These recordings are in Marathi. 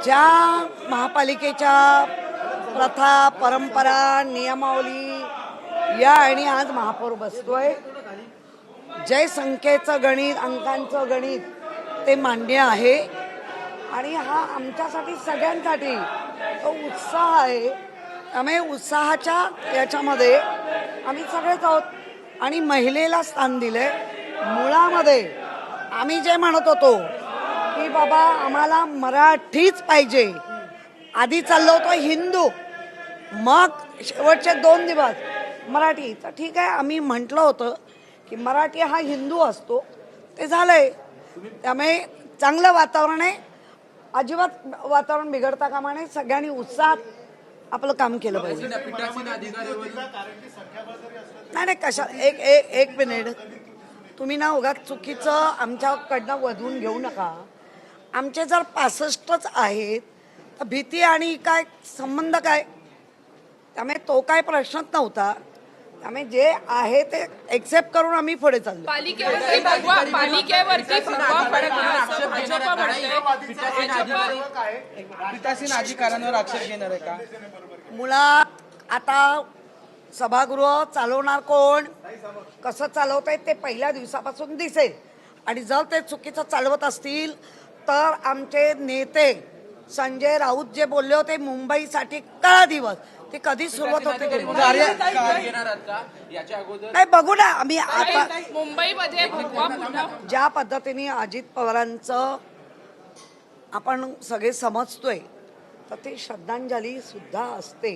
ज्या महापालिकेच्या प्रथा परंपरा नियमावली या आणि आज महापौर बसतोय, जय संख्येचं गणित अंकांचं गणित ते मान्य आहे आणि हा आमच्यासाठी सगळ्यांसाठी तो उत्साह आहे. त्यामुळे उत्साहाच्या याच्यामध्ये आम्ही सगळेच आहोत आणि महिलेला स्थान दिलंय. मुळामध्ये आम्ही जे म्हणत होतो की बाबा आम्हाला मराठीच पाहिजे, आधी चाललो होतो हिंदू, मग शेवटचे 2 दिवस मराठी. तर ठीक आहे, आम्ही म्हटलं होतं की मराठी हा हिंदू असतो, ते झालंय. त्यामुळे चांगलं वातावरण आहे, अजिबात वातावरण बिघडता कामा नये. सगळ्यांनी उत्साहात आपलं काम केलं पाहिजे. नाही कशा एक मिनिट, तुम्ही ना उगाच चुकीचं आमच्याकडनं वधवून घेऊ नका. आमचे जर 65च आहेत तर भीती आणि काय संबंध काय? त्यामुळे तो काय प्रश्नच नव्हता. त्यामुळे जे आहे ते एक्सेप्ट करून आम्ही पुढे चाललो. पालिकेवरती भगवा फडकणार असं भाजप म्हणतंय. पीठासीन अधिकाऱ्यांवर आक्षेप घेणार आहे का? मुळात आता सभागृह चालवणार कोण, कसं चालवत आहे ते पहिल्या दिवसापासून दिसेल. आणि जर ते चुकीचं चालवत असतील तर आमचे नेते संजय राऊत जे बोलले होते मुंबईसाठी काळा दिवस, ते कधी सुरुवात होते नाही बघू ना. आम्ही आता मुंबईमध्ये भगवा पुन्हा ज्या पद्धतीने अजित पवारांचं आपण सगळे समजतोय, तर ते श्रद्धांजली सुद्धा असते.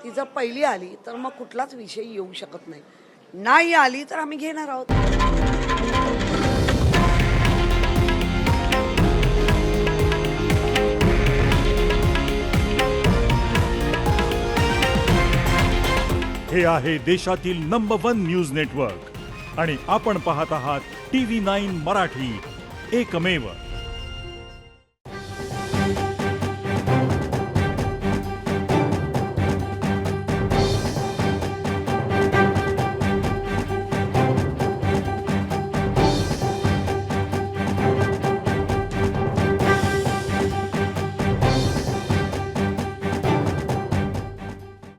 ती जर पहिली आली तर मग कुठलाच विषय येऊ शकत नाही. नाही आली तर आम्ही घेणार आहोत. हे आहे देशातील नंबर 1 न्यूज नेटवर्क आणि आपण पाहत आहात TV9 मराठी, एकमेव.